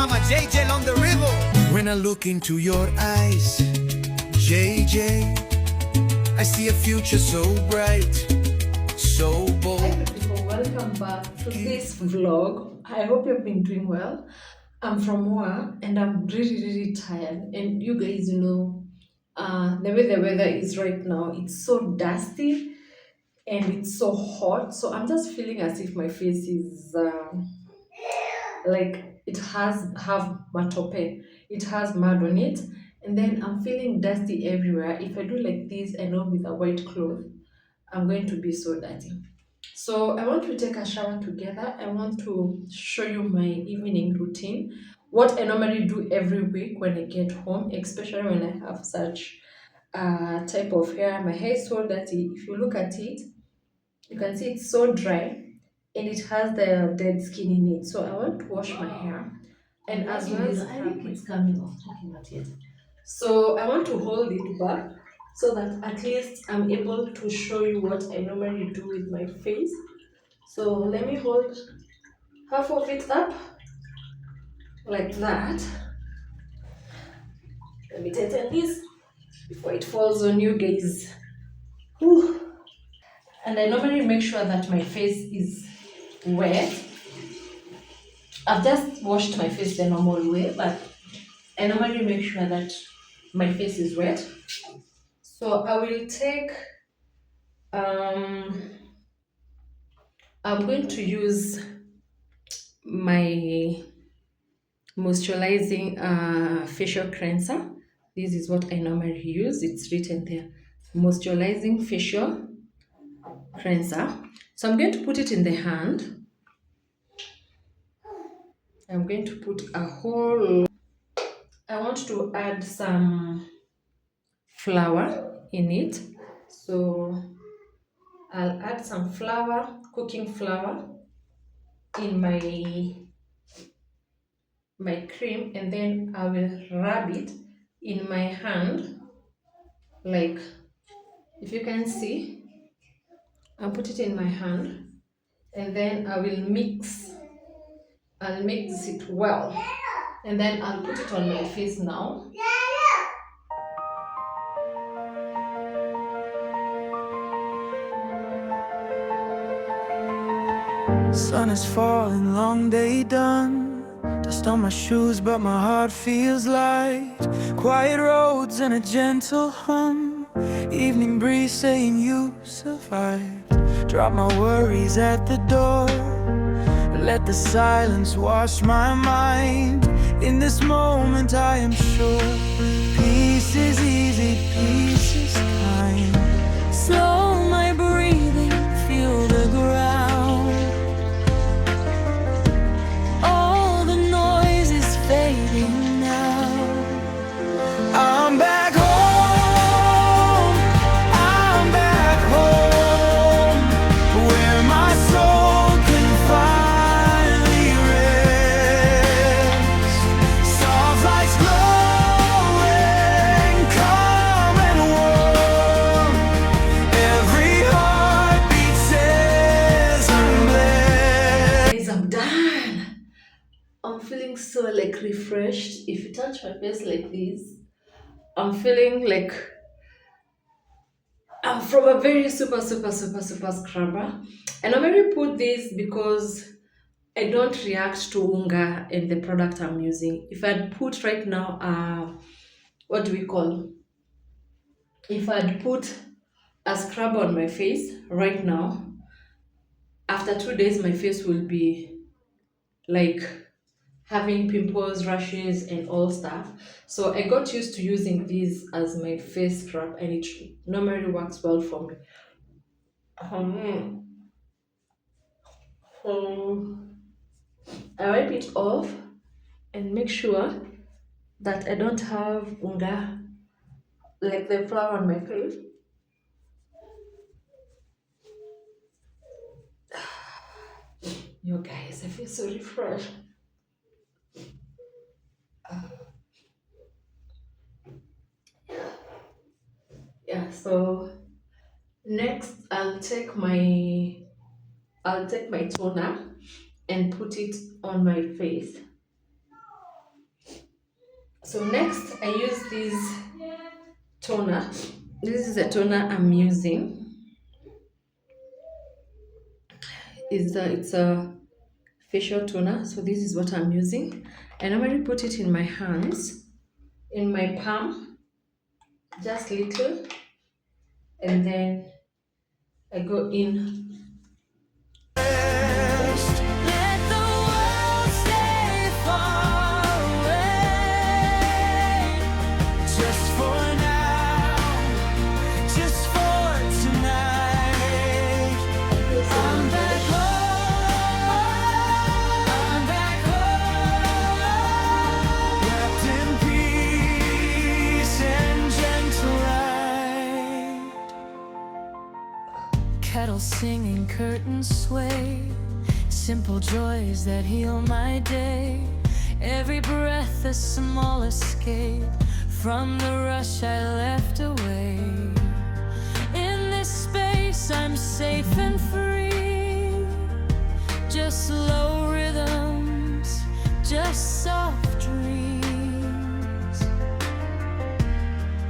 Mama JJ on the river. When I look into your eyes, JJ, I see a future so bright, so bold. Hi people, welcome back to this vlog. I hope you've been doing well. I'm from work and I'm really tired. And you guys, the way the weather is right now, it's so dusty and it's so hot. So I'm just feeling as if my face is like it has have matope, it has mud on it, and then I'm feeling dusty everywhere. If I do like this and not with a white cloth, I'm going to be so dirty. So I want to take a shower together. I want to show you my evening routine, what I normally do every week when I get home, especially when I have such type of hair. My hair is so dirty. If you look at it, you can see it's so dry and it has the dead skin in it. So I want to wash my hair and as well as I think it's coming off, talking about it. so I want to hold it back so that at least I'm able to show you what I normally do with my face. So let me hold half of it up like that. Let me tighten this before it falls on you guys. Whew. And I normally make sure that my face is wet. I've just washed my face the normal way, but I normally make sure that my face is wet. So I will take, um, I'm going to use my moisturizing facial cleanser. This is what I normally use. It's written there, moisturizing facial cleanser. So I'm going to put it in the hand. I'm going to put a whole, I want to add some flour in it. So I'll add some flour, cooking flour in my cream, and then I will rub it in my hand, like if you can see. I'll put it in my hand and then I'll mix it well, and then I'll put it on my face now. Sun is falling, long day done. Dust on my shoes, but my heart feels light. Quiet roads and a gentle hum. Evening breeze saying you survived. Drop my worries at the door. Let the silence wash my mind. In this moment I am sure peace is easy, peace is kind. Slow my breathing, feel the ground. All the noise is fading now. I'm back home, I'm back home, where my soul can finally rest. Soft lights glowing, calm and warm. Every heartbeat says I'm blessed. Guys, I'm done. I'm feeling so like refreshed. If you touch my face like this, I'm feeling like I'm from a very super scrubber. I normally put this because I don't react to unga in the product I'm using. If I'd put right now, what do we call? If I'd put a scrub on my face right now, after 2 days, my face will be like having pimples, rashes, and all stuff. So I got used to using this as my face scrub, and it normally works well for me. Um, so I wipe it off and make sure that I don't have unga, like the flour on my face. You guys, I feel so refreshed. Yeah, so next I'll take my toner and put it on my face. So next I use this toner. This is a toner I'm using. It's a facial toner. So this is what I'm using. I normally put it in my hands, in my palm, just little, and then I go in. Let the world stay far away. Just for now, just for tonight. I'm back home. I'm back home. Wrapped in peace and gentle light. Kettle singing, curtains sway. Simple joys that heal my day. Every breath a small escape from the rush I left away. In this space I'm safe and free. Just slow rhythms, just soft dreams.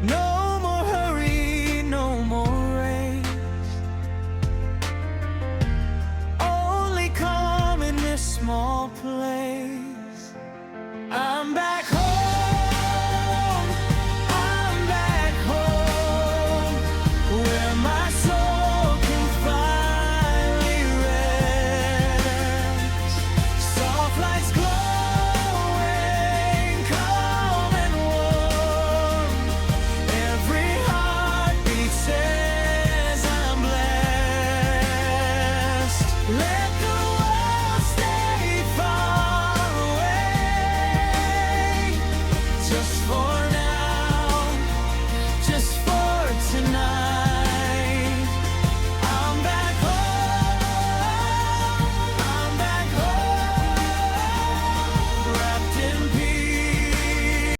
No more hurry, no more race. Only calm in this small place.